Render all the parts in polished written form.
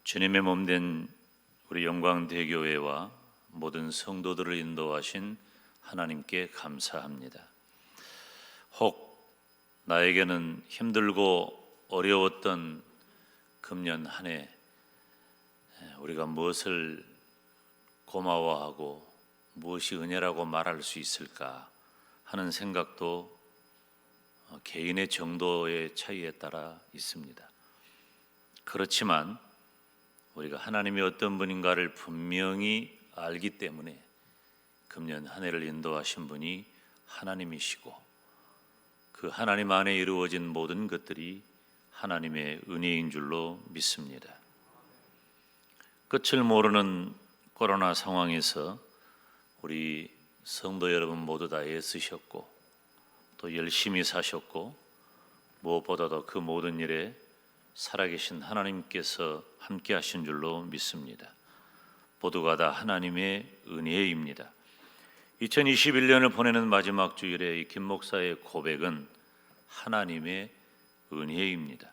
주님의 몸된 우리 영광대교회와 모든 성도들을 인도하신 하나님께 감사합니다. 혹 나에게는 힘들고 어려웠던 금년 한 해 우리가 무엇을 고마워하고 무엇이 은혜라고 말할 수 있을까 하는 생각도 개인의 정도의 차이에 따라 있습니다. 그렇지만 우리가 하나님이 어떤 분인가를 분명히 알기 때문에 금년 한 해를 인도하신 분이 하나님이시고 그 하나님 안에 이루어진 모든 것들이 하나님의 은혜인 줄로 믿습니다. 끝을 모르는 코로나 상황에서 우리 성도 여러분 모두 다 애쓰셨고 또 열심히 사셨고 무엇보다도 그 모든 일에 살아계신 하나님께서 함께 하신 줄로 믿습니다. 모두가 다 하나님의 은혜입니다. 2021년을 보내는 마지막 주일에 이 김 목사의 고백은 하나님의 은혜입니다.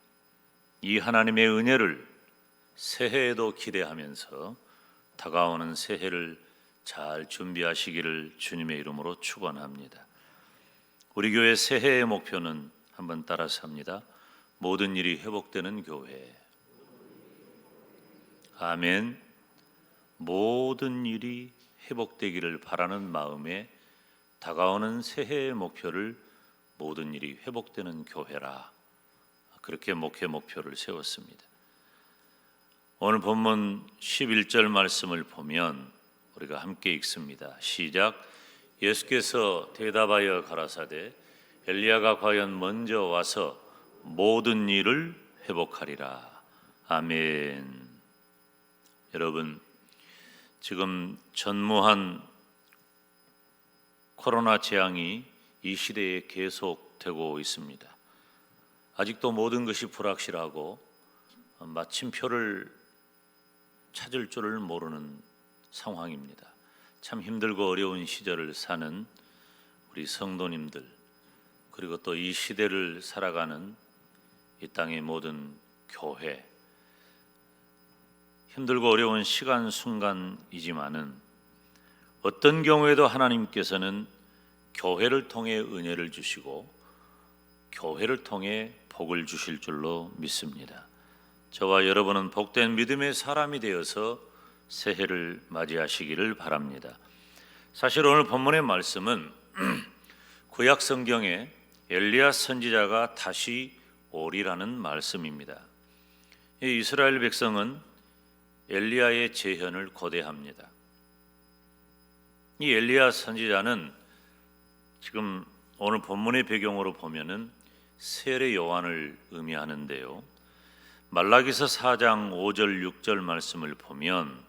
이 하나님의 은혜를 새해에도 기대하면서 다가오는 새해를 잘 준비하시기를 주님의 이름으로 축원합니다. 우리 교회 새해의 목표는 한번 따라서 합니다. 모든 일이 회복되는 교회. 아멘. 모든 일이 회복되기를 바라는 마음에 다가오는 새해의 목표를 모든 일이 회복되는 교회라, 그렇게 목표를 세웠습니다. 오늘 본문 11절 말씀을 보면 우리가 함께 읽습니다. 시작. 예수께서 대답하여 가라사대 엘리야가 과연 먼저 와서 모든 일을 회복하리라. 아멘. 여러분, 지금 전무한 코로나 재앙이 이 시대에 계속되고 있습니다. 아직도 모든 것이 불확실하고 마침표를 찾을 줄을 모르는 상황입니다. 참 힘들고 어려운 시절을 사는 우리 성도님들, 그리고 또 이 시대를 살아가는 이 땅의 모든 교회, 힘들고 어려운 시간 순간이지만은 어떤 경우에도 하나님께서는 교회를 통해 은혜를 주시고 교회를 통해 복을 주실 줄로 믿습니다. 저와 여러분은 복된 믿음의 사람이 되어서 새해를 맞이하시기를 바랍니다. 사실 오늘 본문의 말씀은 구약 성경에 엘리야 선지자가 다시 오리라는 말씀입니다. 이 이스라엘 백성은 엘리야의 재현을 고대합니다. 이 엘리야 선지자는 지금 오늘 본문의 배경으로 보면은 세례 요한을 의미하는데요. 말라기서 4장 5절 6절 말씀을 보면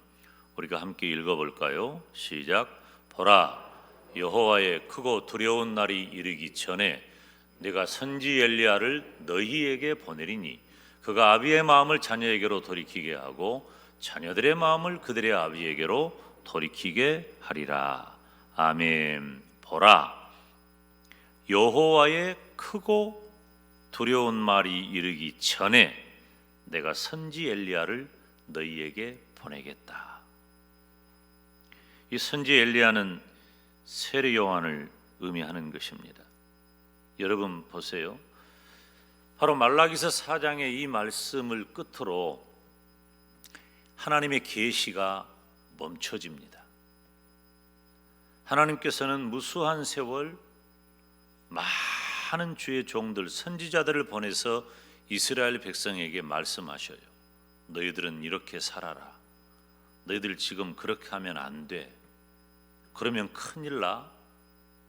우리가 함께 읽어볼까요? 시작. 보라, 여호와의 크고 두려운 날이 이르기 전에 내가 선지 엘리야를 너희에게 보내리니 그가 아비의 마음을 자녀에게로 돌이키게 하고 자녀들의 마음을 그들의 아비에게로 돌이키게 하리라. 아멘. 보라, 여호와의 크고 두려운 말이 이르기 전에 내가 선지 엘리야를 너희에게 보내겠다. 이 선지 엘리야는 세례 요한을 의미하는 것입니다. 여러분 보세요. 바로 말라기서 4장의 이 말씀을 끝으로 하나님의 계시가 멈춰집니다. 하나님께서는 무수한 세월 많은 주의 종들 선지자들을 보내서 이스라엘 백성에게 말씀하셔요. 너희들은 이렇게 살아라. 너희들 지금 그렇게 하면 안 돼. 그러면 큰일 나.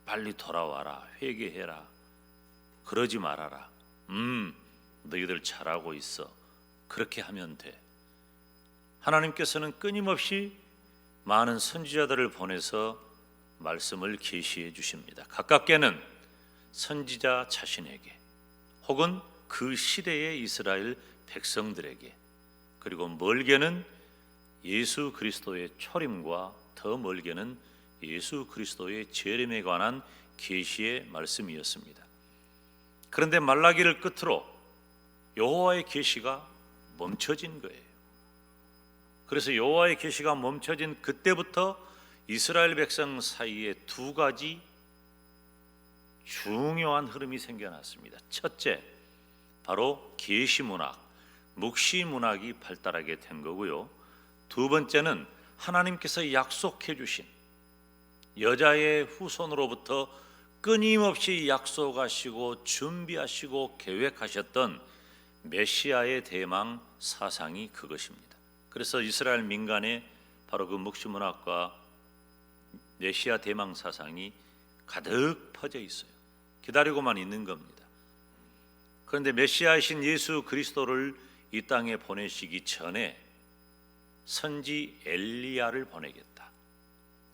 빨리 돌아와라. 회개해라. 그러지 말아라. 너희들 잘하고 있어. 그렇게 하면 돼. 하나님께서는 끊임없이 많은 선지자들을 보내서 말씀을 계시해 주십니다. 가깝게는 선지자 자신에게, 혹은 그 시대의 이스라엘 백성들에게, 그리고 멀게는 예수 그리스도의 초림과 더 멀게는 예수 그리스도의 재림에 관한 계시의 말씀이었습니다. 그런데 말라기를 끝으로 여호와의 계시가 멈춰진 거예요. 그래서 여호와의 계시가 멈춰진 그때부터 이스라엘 백성 사이에 두 가지 중요한 흐름이 생겨났습니다. 첫째, 바로 계시 문학, 묵시 문학이 발달하게 된 거고요. 두 번째는 하나님께서 약속해 주신 여자의 후손으로부터 끊임없이 약속하시고 준비하시고 계획하셨던 메시아의 대망 사상이 그것입니다. 그래서 이스라엘 민간에 바로 그 묵시 문학과 메시아 대망 사상이 가득 퍼져 있어요. 기다리고만 있는 겁니다. 그런데 메시아이신 예수 그리스도를 이 땅에 보내시기 전에 선지 엘리야를 보내겠다.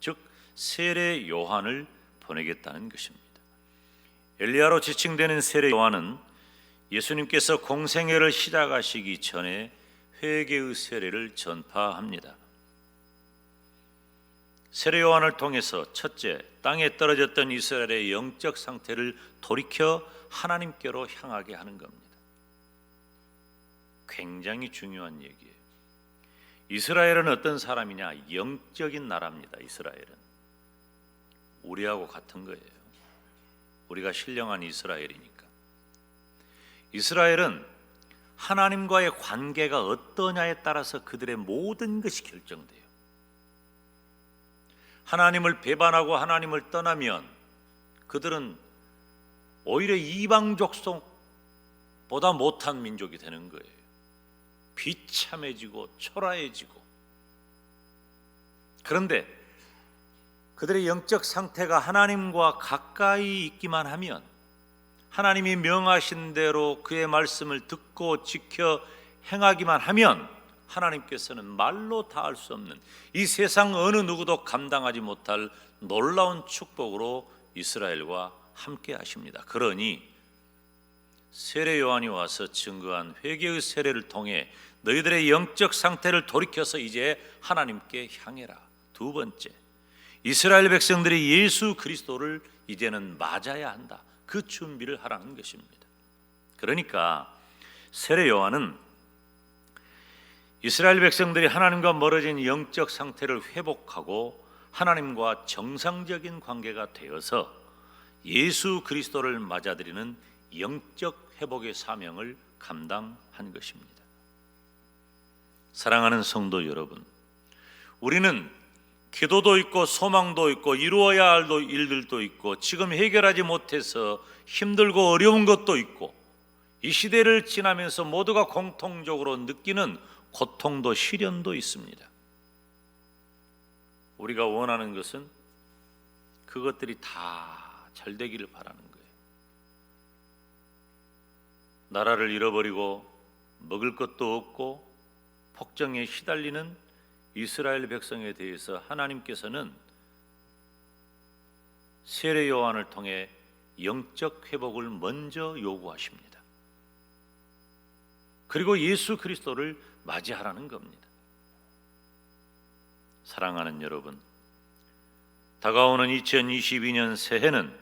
즉 세례 요한을 보내겠다는 것입니다. 엘리야로 지칭되는 세례 요한은 예수님께서 공생애를 시작하시기 전에 회개의 세례를 전파합니다. 세례 요한을 통해서 첫째, 땅에 떨어졌던 이스라엘의 영적 상태를 돌이켜 하나님께로 향하게 하는 겁니다. 굉장히 중요한 얘기예요. 이스라엘은 어떤 사람이냐? 영적인 나라입니다. 이스라엘은 우리하고 같은 거예요. 우리가 신령한 이스라엘이니까. 이스라엘은 하나님과의 관계가 어떠냐에 따라서 그들의 모든 것이 결정돼요. 하나님을 배반하고 하나님을 떠나면 그들은 오히려 이방 족속보다 못한 민족이 되는 거예요. 비참해지고 초라해지고. 그런데 그들의 영적 상태가 하나님과 가까이 있기만 하면, 하나님이 명하신 대로 그의 말씀을 듣고 지켜 행하기만 하면, 하나님께서는 말로 다 할 수 없는, 이 세상 어느 누구도 감당하지 못할 놀라운 축복으로 이스라엘과 함께 하십니다. 그러니 세례 요한이 와서 증거한 회개의 세례를 통해 너희들의 영적 상태를 돌이켜서 이제 하나님께 향해라. 두 번째, 이스라엘 백성들이 예수 그리스도를 이제는 맞아야 한다. 그 준비를 하라는 것입니다. 그러니까 세례 요한은 이스라엘 백성들이 하나님과 멀어진 영적 상태를 회복하고 하나님과 정상적인 관계가 되어서 예수 그리스도를 맞아들이는 영적 회복의 사명을 감당한 것입니다. 사랑하는 성도 여러분, 우리는 기도도 있고 소망도 있고 이루어야 할 일들도 있고 지금 해결하지 못해서 힘들고 어려운 것도 있고 이 시대를 지나면서 모두가 공통적으로 느끼는 고통도 시련도 있습니다. 우리가 원하는 것은 그것들이 다 잘 되기를 바라는 거예요. 나라를 잃어버리고 먹을 것도 없고 폭정에 시달리는 이스라엘 백성에 대해서 하나님께서는 세례 요한을 통해 영적 회복을 먼저 요구하십니다. 그리고 예수 그리스도를 맞이하라는 겁니다. 사랑하는 여러분, 다가오는 2022년 새해는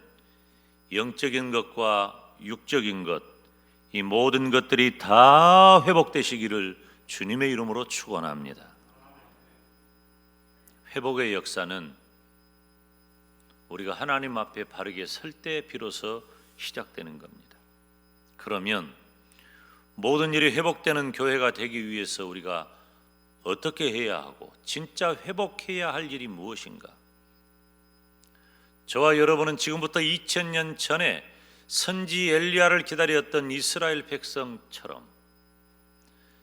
영적인 것과 육적인 것, 이 모든 것들이 다 회복되시기를 주님의 이름으로 축원합니다. 회복의 역사는 우리가 하나님 앞에 바르게 설 때 비로소 시작되는 겁니다. 그러면 모든 일이 회복되는 교회가 되기 위해서 우리가 어떻게 해야 하고 진짜 회복해야 할 일이 무엇인가? 저와 여러분은 지금부터 2000년 전에 선지 엘리야를 기다렸던 이스라엘 백성처럼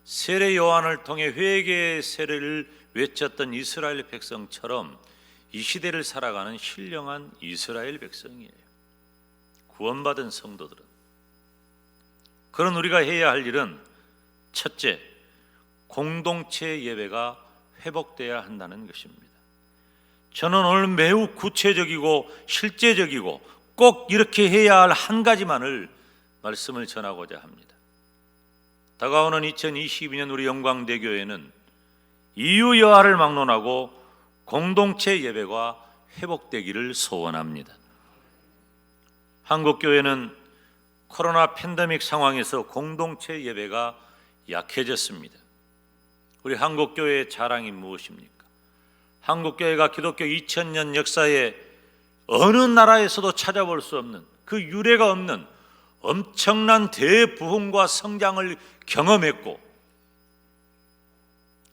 세례 요한을 통해 회개의 세례를 외쳤던 이스라엘 백성처럼 이 시대를 살아가는 신령한 이스라엘 백성이에요. 구원받은 성도들은. 그런 우리가 해야 할 일은 첫째, 공동체 예배가 회복돼야 한다는 것입니다. 저는 오늘 매우 구체적이고 실제적이고 꼭 이렇게 해야 할 한 가지만을 말씀을 전하고자 합니다. 다가오는 2022년 우리 영광대교회는 이유여하를 막론하고 공동체 예배가 회복되기를 소원합니다. 한국교회는 코로나 팬데믹 상황에서 공동체 예배가 약해졌습니다. 우리 한국교회의 자랑이 무엇입니까? 한국교회가 기독교 2000년 역사에 어느 나라에서도 찾아볼 수 없는, 그 유례가 없는 엄청난 대부흥과 성장을 경험했고,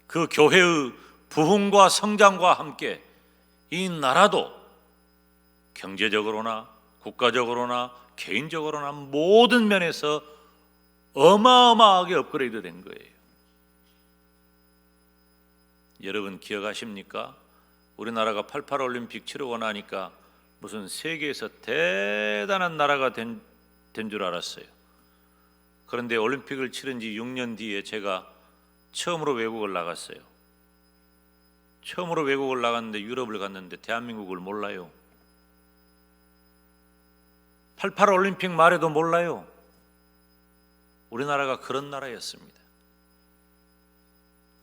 그 교회의 부흥과 성장과 함께 이 나라도 경제적으로나 국가적으로나 개인적으로나 모든 면에서 어마어마하게 업그레이드 된 거예요. 여러분 기억하십니까? 우리나라가 88 올림픽 치르고 나니까 무슨 세계에서 대단한 나라가 된 줄 알았어요. 그런데 올림픽을 치른 지 6년 뒤에 제가 처음으로 외국을 나갔어요. 처음으로 외국을 나갔는데 유럽을 갔는데 대한민국을 몰라요. 88 올림픽 말에도 몰라요. 우리나라가 그런 나라였습니다.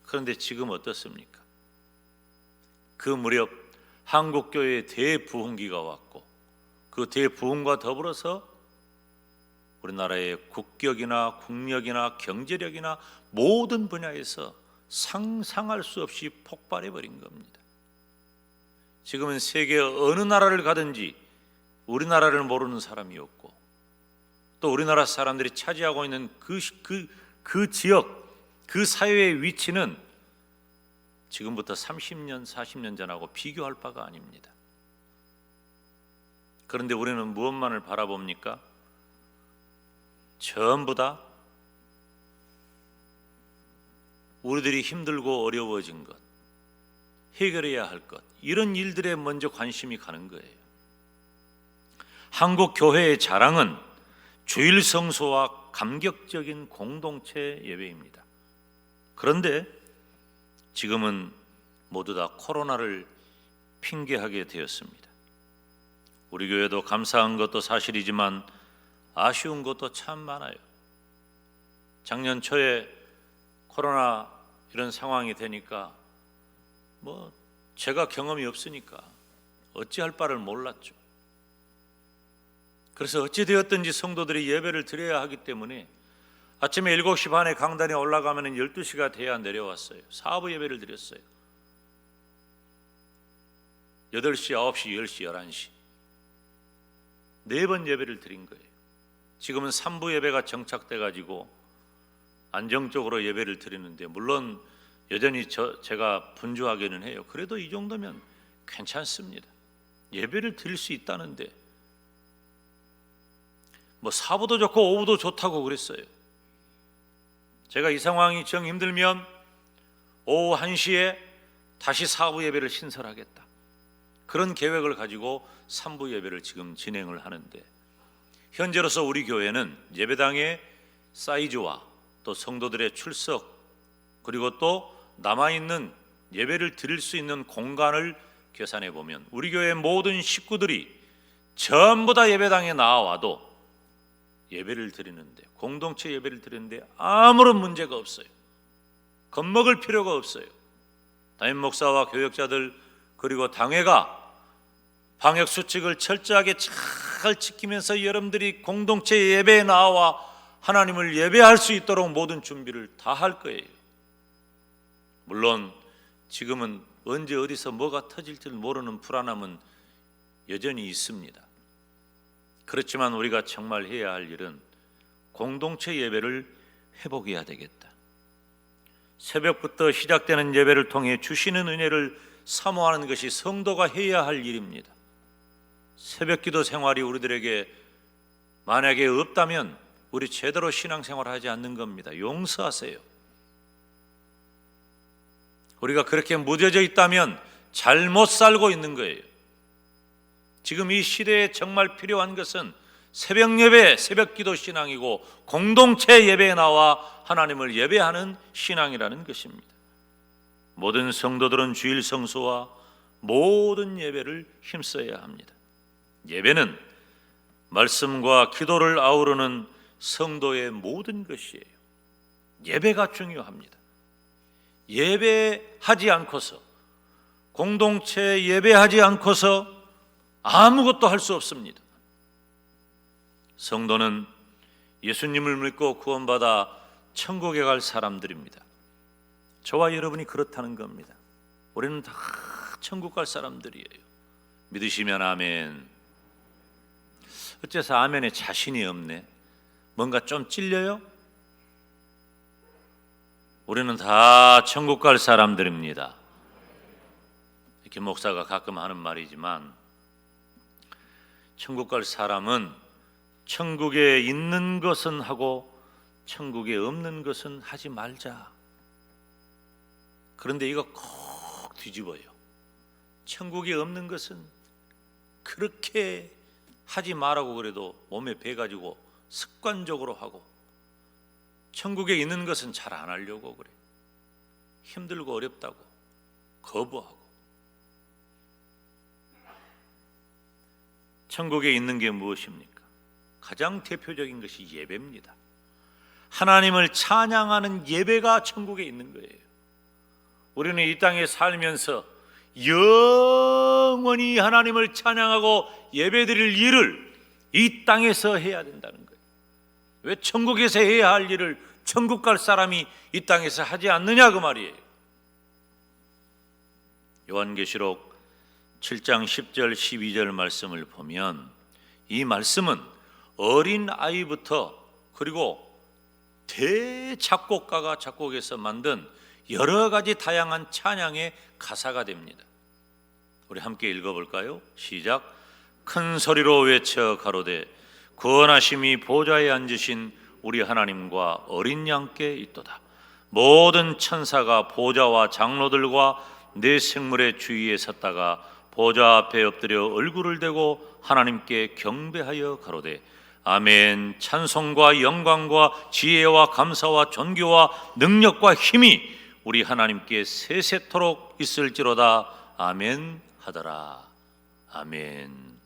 그런데 지금 어떻습니까? 그 무렵 한국교회의 대부흥기가 왔고, 그 대부흥과 더불어서 우리나라의 국격이나 국력이나 경제력이나 모든 분야에서 상상할 수 없이 폭발해버린 겁니다. 지금은 세계 어느 나라를 가든지 우리나라를 모르는 사람이 없고, 또 우리나라 사람들이 차지하고 있는 그 지역, 그 사회의 위치는 지금부터 30년, 40년 전하고 비교할 바가 아닙니다. 그런데 우리는 무엇만을 바라봅니까? 전부 다 우리들이 힘들고 어려워진 것, 해결해야 할 것, 이런 일들에 먼저 관심이 가는 거예요. 한국 교회의 자랑은 주일 성소와 감격적인 공동체 예배입니다. 그런데 지금은 모두 다 코로나를 핑계하게 되었습니다. 우리 교회도 감사한 것도 사실이지만 아쉬운 것도 참 많아요. 작년 초에 코로나 이런 상황이 되니까 제가 경험이 없으니까 어찌할 바를 몰랐죠. 그래서 어찌되었든지 성도들이 예배를 드려야 하기 때문에 아침에 7시 반에 강단에 올라가면 12시가 돼야 내려왔어요. 사부 예배를 드렸어요. 8시, 9시, 10시, 11시 4번 예배를 드린 거예요. 지금은 3부 예배가 정착돼 가지고 안정적으로 예배를 드리는데, 물론 여전히 제가 분주하게는 해요. 그래도 이 정도면 괜찮습니다. 예배를 드릴 수 있다는데 4부도 좋고 5부도 좋다고 그랬어요. 제가 이 상황이 정 힘들면 오후 1시에 다시 4부 예배를 신설하겠다, 그런 계획을 가지고 3부 예배를 지금 진행을 하는데, 현재로서 우리 교회는 예배당의 사이즈와 또 성도들의 출석, 그리고 또 남아있는 예배를 드릴 수 있는 공간을 계산해 보면 우리 교회 모든 식구들이 전부 다 예배당에 나와도 예배를 드리는데, 공동체 예배를 드리는데 아무런 문제가 없어요. 겁먹을 필요가 없어요. 담임 목사와 교역자들 그리고 당회가 방역 수칙을 철저하게 잘 지키면서 여러분들이 공동체 예배에 나와 하나님을 예배할 수 있도록 모든 준비를 다 할 거예요. 물론 지금은 언제 어디서 뭐가 터질지 모르는 불안함은 여전히 있습니다. 그렇지만 우리가 정말 해야 할 일은 공동체 예배를 회복해야 되겠다. 새벽부터 시작되는 예배를 통해 주시는 은혜를 사모하는 것이 성도가 해야 할 일입니다. 새벽기도 생활이 우리들에게 만약에 없다면 우리 제대로 신앙생활을 하지 않는 겁니다. 용서하세요. 우리가 그렇게 무뎌져 있다면 잘못 살고 있는 거예요. 지금 이 시대에 정말 필요한 것은 새벽 예배, 새벽기도 신앙이고 공동체 예배에 나와 하나님을 예배하는 신앙이라는 것입니다. 모든 성도들은 주일 성소와 모든 예배를 힘써야 합니다. 예배는 말씀과 기도를 아우르는 성도의 모든 것이에요. 예배가 중요합니다. 예배하지 않고서, 공동체 예배하지 않고서 아무것도 할 수 없습니다. 성도는 예수님을 믿고 구원받아 천국에 갈 사람들입니다. 저와 여러분이 그렇다는 겁니다. 우리는 다 천국 갈 사람들이에요. 믿으시면 아멘. 어째서 아멘에 자신이 없네? 뭔가 좀 찔려요? 우리는 다 천국 갈 사람들입니다. 이렇게 목사가 가끔 하는 말이지만, 천국 갈 사람은 천국에 있는 것은 하고 천국에 없는 것은 하지 말자. 그런데 이거 꼭 뒤집어요. 천국에 없는 것은 그렇게 하지 말라고 그래도 몸에 배가지고 습관적으로 하고, 천국에 있는 것은 잘 안 하려고 그래. 힘들고 어렵다고 거부하고. 천국에 있는 게 무엇입니까? 가장 대표적인 것이 예배입니다. 하나님을 찬양하는 예배가 천국에 있는 거예요. 우리는 이 땅에 살면서 영원히 하나님을 찬양하고 예배드릴 일을 이 땅에서 해야 된다는 거예요. 왜 천국에서 해야 할 일을 천국 갈 사람이 이 땅에서 하지 않느냐 그 말이에요. 요한계시록 7장 10절 12절 말씀을 보면, 이 말씀은 어린 아이부터 그리고 대작곡가가 작곡해서 만든 여러 가지 다양한 찬양의 가사가 됩니다. 우리 함께 읽어볼까요? 시작. 큰 소리로 외쳐 가로되 구원하심이 보좌에 앉으신 우리 하나님과 어린 양께 있도다. 모든 천사가 보좌와 장로들과 네 생물의 주위에 섰다가 보좌 앞에 엎드려 얼굴을 대고 하나님께 경배하여 가로되 아멘. 찬송과 영광과 지혜와 감사와 존귀와 능력과 힘이 우리 하나님께 세세토록 있을지로다. 아멘 하더라. 아멘.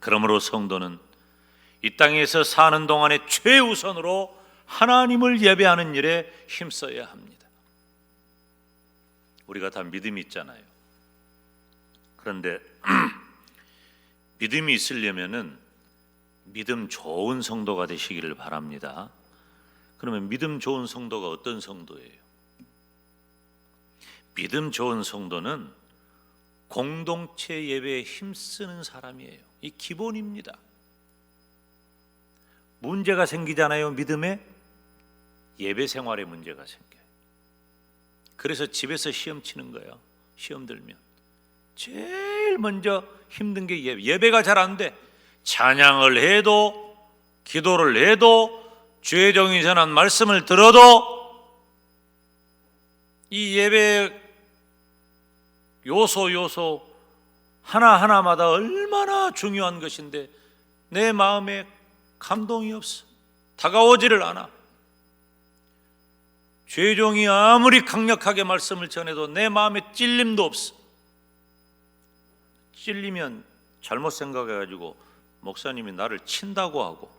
그러므로 성도는 이 땅에서 사는 동안에 최우선으로 하나님을 예배하는 일에 힘써야 합니다. 우리가 다 믿음이 있잖아요. 그런데 믿음이 있으려면은 믿음 좋은 성도가 되시기를 바랍니다. 그러면 믿음 좋은 성도가 어떤 성도예요? 믿음 좋은 성도는 공동체 예배에 힘쓰는 사람이에요. 이 기본입니다. 문제가 생기잖아요. 믿음에 예배 생활에 문제가 생겨요. 그래서 집에서 시험 치는 거예요. 시험 들면 제일 먼저 힘든 게 예배가 잘 안 돼. 찬양을 해도 기도를 해도 주의 종이 전한 말씀을 들어도 이 예배 요소 하나하나마다 얼마나 중요한 것인데 내 마음에 감동이 없어. 다가오지를 않아. 주의 종이 아무리 강력하게 말씀을 전해도 내 마음에 찔림도 없어. 찔리면 잘못 생각해가지고 목사님이 나를 친다고 하고,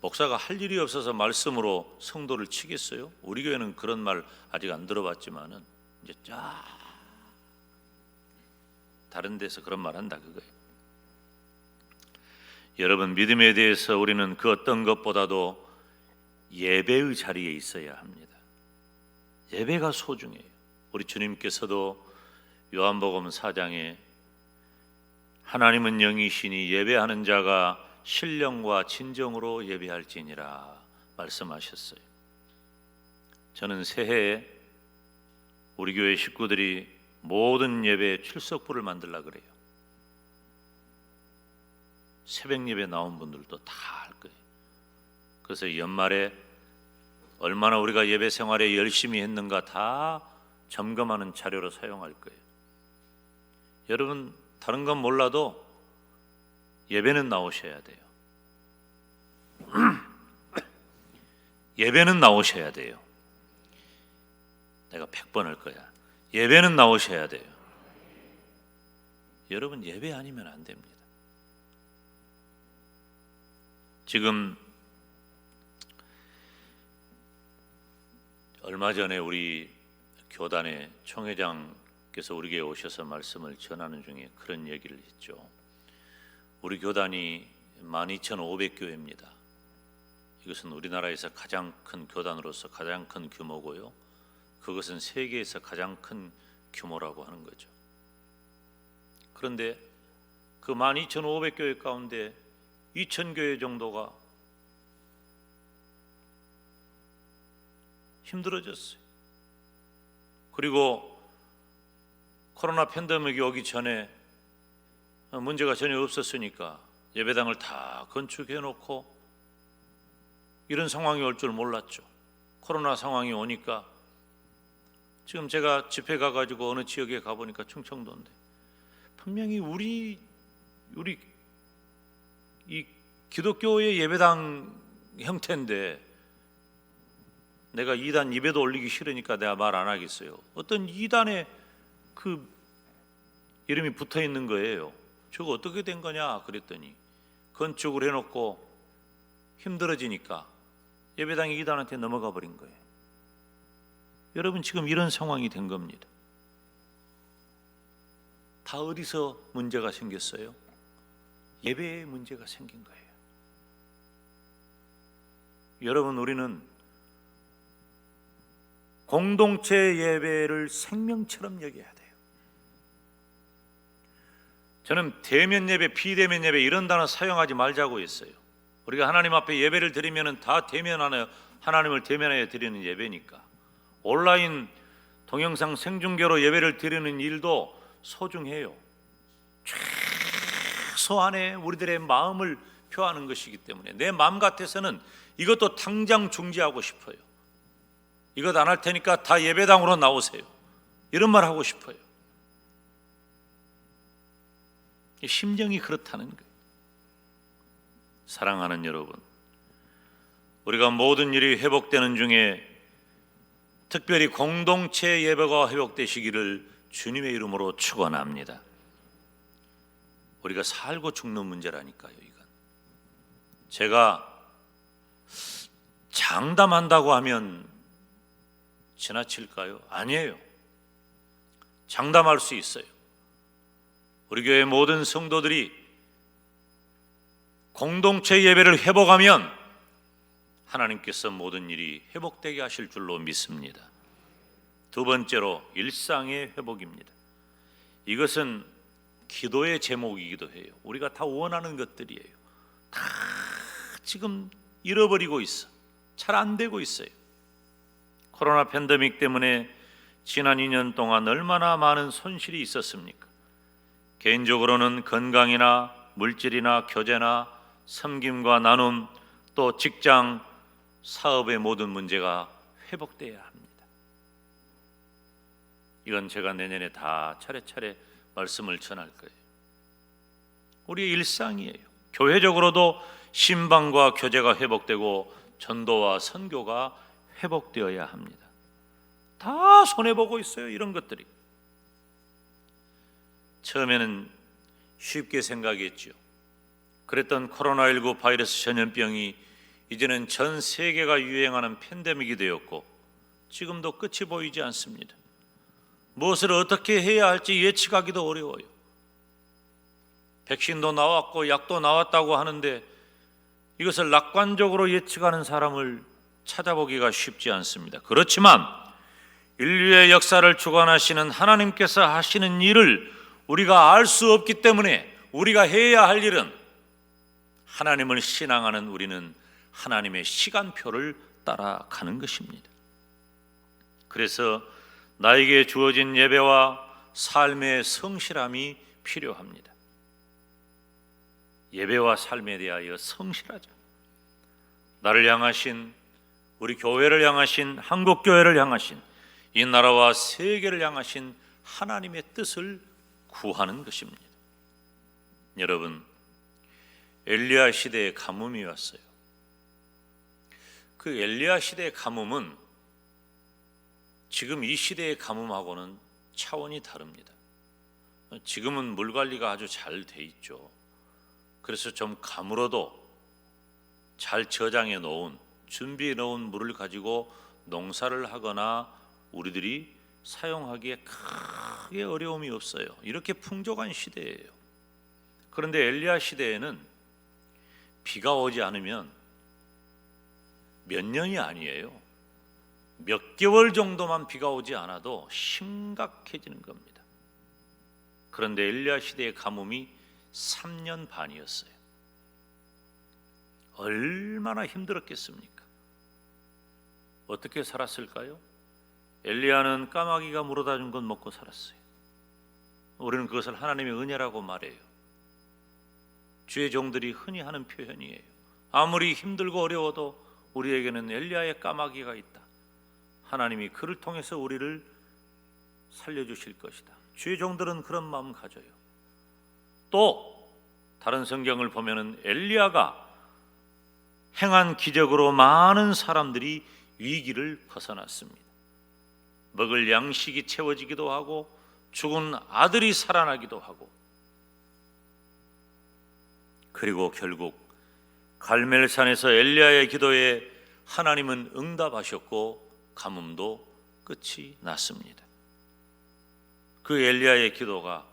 목사가 할 일이 없어서 말씀으로 성도를 치겠어요? 우리 교회는 그런 말 아직 안 들어봤지만은 이제 다른 데서 그런 말 한다 그거예요. 여러분, 믿음에 대해서 우리는 그 어떤 것보다도 예배의 자리에 있어야 합니다. 예배가 소중해요. 우리 주님께서도 요한복음 4장에 하나님은 영이시니 예배하는 자가 신령과 진정으로 예배할지니라 말씀하셨어요. 저는 새해에 우리 교회 식구들이 모든 예배에 출석부를 만들려고 그래요. 새벽 예배 나온 분들도 다 할 거예요. 그래서 연말에 얼마나 우리가 예배 생활에 열심히 했는가 다 점검하는 자료로 사용할 거예요. 여러분, 다른 건 몰라도 예배는 나오셔야 돼요. 예배는 나오셔야 돼요. 내가 100번 할 거야. 예배는 나오셔야 돼요. 여러분, 예배 아니면 안 됩니다. 지금 얼마 전에 우리 교단의 총회장께서 우리 교회에 오셔서 말씀을 전하는 중에 그런 얘기를 했죠. 우리 교단이 12,500교회입니다. 이것은 우리나라에서 가장 큰 교단으로서 가장 큰 규모고요. 그것은 세계에서 가장 큰 규모라고 하는 거죠. 그런데 그 12,500교회 가운데 2,000교회 정도가 힘들어졌어요. 그리고 코로나 팬데믹이 오기 전에 문제가 전혀 없었으니까 예배당을 다 건축해 놓고 이런 상황이 올 줄 몰랐죠. 코로나 상황이 오니까 지금 제가 집회 가가지고 어느 지역에 가보니까 충청도인데 분명히 우리 이 기독교의 예배당 형태인데 내가 이단 입에도 올리기 싫으니까 내가 말 안 하겠어요. 어떤 이단에 그 이름이 붙어 있는 거예요. 저거 어떻게 된 거냐 그랬더니 건축을 해놓고 힘들어지니까 예배당이 이단한테 넘어가 버린 거예요. 여러분 지금 이런 상황이 된 겁니다. 다 어디서 문제가 생겼어요? 예배에 문제가 생긴 거예요. 여러분 우리는 공동체 예배를 생명처럼 여겨야 돼요. 저는 대면 예배, 비대면 예배 이런 단어 사용하지 말자고 했어요. 우리가 하나님 앞에 예배를 드리면 다 대면하여 하나님을 대면하여 드리는 예배니까 온라인 동영상 생중계로 예배를 드리는 일도 소중해요. 최소한의 우리들의 마음을 표하는 것이기 때문에 내 마음 같아서는 이것도 당장 중지하고 싶어요. 이것 안 할 테니까 다 예배당으로 나오세요. 이런 말 하고 싶어요. 심정이 그렇다는 거예요. 사랑하는 여러분, 우리가 모든 일이 회복되는 중에 특별히 공동체 예배가 회복되시기를 주님의 이름으로 축원합니다. 우리가 살고 죽는 문제라니까요. 이건 제가 장담한다고 하면 지나칠까요? 아니에요. 장담할 수 있어요. 우리 교회 모든 성도들이 공동체 예배를 회복하면 하나님께서 모든 일이 회복되게 하실 줄로 믿습니다. 두 번째로 일상의 회복입니다. 이것은 기도의 제목이기도 해요. 우리가 다 원하는 것들이에요. 다 지금 잃어버리고 있어. 잘 안 되고 있어요. 코로나 팬데믹 때문에 지난 2년 동안 얼마나 많은 손실이 있었습니까? 개인적으로는 건강이나 물질이나 교제나 섬김과 나눔 또 직장, 사업의 모든 문제가 회복돼야 합니다. 이건 제가 내년에 다 차례차례 말씀을 전할 거예요. 우리의 일상이에요. 교회적으로도 신방과 교제가 회복되고 전도와 선교가 회복되어야 합니다. 다 손해보고 있어요. 이런 것들이. 처음에는 쉽게 생각했죠. 그랬던 코로나19 바이러스 전염병이 이제는 전 세계가 유행하는 팬데믹이 되었고 지금도 끝이 보이지 않습니다. 무엇을 어떻게 해야 할지 예측하기도 어려워요. 백신도 나왔고 약도 나왔다고 하는데 이것을 낙관적으로 예측하는 사람을 찾아보기가 쉽지 않습니다. 그렇지만 인류의 역사를 주관하시는 하나님께서 하시는 일을 우리가 알 수 없기 때문에 우리가 해야 할 일은 하나님을 신앙하는 우리는 하나님의 시간표를 따라가는 것입니다. 그래서 나에게 주어진 예배와 삶의 성실함이 필요합니다. 예배와 삶에 대하여 성실하자. 나를 향하신, 우리 교회를 향하신, 한국교회를 향하신, 이 나라와 세계를 향하신 하나님의 뜻을 구하는 것입니다. 여러분, 엘리야 시대에 가뭄이 왔어요. 그 엘리야 시대의 가뭄은 지금 이 시대의 가뭄하고는 차원이 다릅니다. 지금은 물 관리가 아주 잘 돼 있죠. 그래서 좀 가물어도 잘 저장해 놓은, 준비해 놓은 물을 가지고 농사를 하거나 우리들이 사용하기에 크게 어려움이 없어요. 이렇게 풍족한 시대예요. 그런데 엘리야 시대에는 비가 오지 않으면 몇 년이 아니에요. 몇 개월 정도만 비가 오지 않아도 심각해지는 겁니다. 그런데 엘리야 시대의 가뭄이 3년 반이었어요. 얼마나 힘들었겠습니까? 어떻게 살았을까요? 엘리야는 까마귀가 물어다 준 것 먹고 살았어요. 우리는 그것을 하나님의 은혜라고 말해요. 주의 종들이 흔히 하는 표현이에요. 아무리 힘들고 어려워도 우리에게는 엘리야의 까마귀가 있다. 하나님이 그를 통해서 우리를 살려주실 것이다. 주의 종들은 그런 마음 가져요. 또 다른 성경을 보면은 엘리야가 행한 기적으로 많은 사람들이 위기를 벗어났습니다. 먹을 양식이 채워지기도 하고 죽은 아들이 살아나기도 하고, 그리고 결국 갈멜산에서 엘리야의 기도에 하나님은 응답하셨고 가뭄도 끝이 났습니다. 그 엘리야의 기도가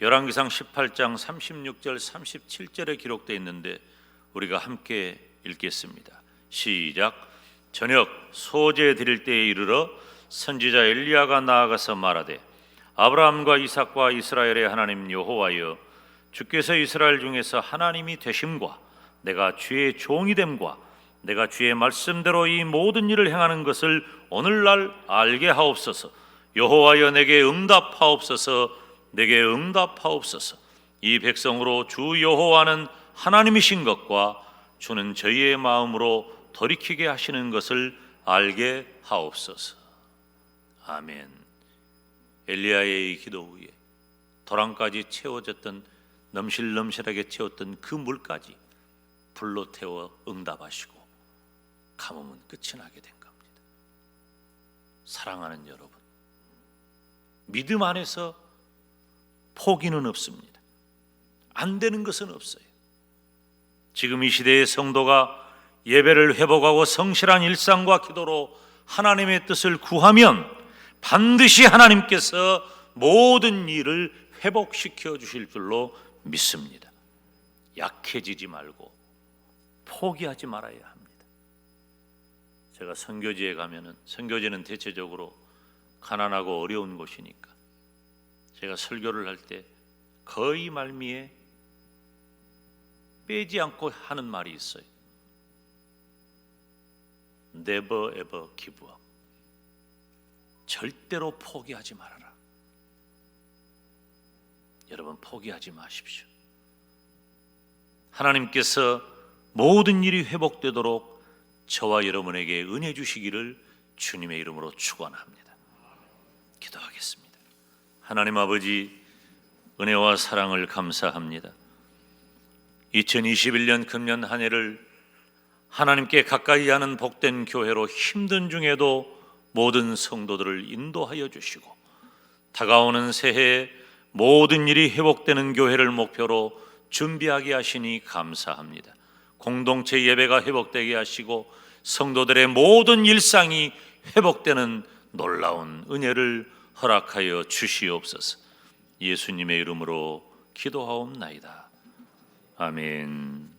열왕기상 18장 36절 37절에 기록되어 있는데 우리가 함께 읽겠습니다. 시작. 저녁 소제 드릴 때에 이르러 선지자 엘리야가 나아가서 말하되 아브라함과 이삭과 이스라엘의 하나님 여호와여, 주께서 이스라엘 중에서 하나님이 되심과 내가 주의 종이 됨과 내가 주의 말씀대로 이 모든 일을 행하는 것을 오늘날 알게 하옵소서. 여호와여, 내게 응답하옵소서. 내게 응답하옵소서. 이 백성으로 주 여호와는 하나님이신 것과 주는 저희의 마음으로 돌이키게 하시는 것을 알게 하옵소서. 아멘. 엘리야의 이 기도 후에 도랑까지 채워졌던, 넘실넘실하게 채웠던 그 물까지 불로 태워 응답하시고 가뭄은 끝이 나게 된 겁니다. 사랑하는 여러분, 믿음 안에서 포기는 없습니다. 안 되는 것은 없어요. 지금 이 시대의 성도가 예배를 회복하고 성실한 일상과 기도로 하나님의 뜻을 구하면 반드시 하나님께서 모든 일을 회복시켜 주실 줄로 믿습니다. 약해지지 말고 포기하지 말아야 합니다. 제가 선교지에 가면은, 선교지는 대체적으로 가난하고 어려운 곳이니까 제가 설교를 할 때 거의 말미에 빼지 않고 하는 말이 있어요. Never ever give up. 절대로 포기하지 말아라. 여러분, 포기하지 마십시오. 하나님께서 모든 일이 회복되도록 저와 여러분에게 은혜 주시기를 주님의 이름으로 축원합니다. 기도하겠습니다. 하나님 아버지, 은혜와 사랑을 감사합니다. 2021년 금년 한 해를 하나님께 가까이 하는 복된 교회로 힘든 중에도 모든 성도들을 인도하여 주시고, 다가오는 새해에 모든 일이 회복되는 교회를 목표로 준비하게 하시니 감사합니다. 공동체 예배가 회복되게 하시고 성도들의 모든 일상이 회복되는 놀라운 은혜를 허락하여 주시옵소서. 예수님의 이름으로 기도하옵나이다. 아멘.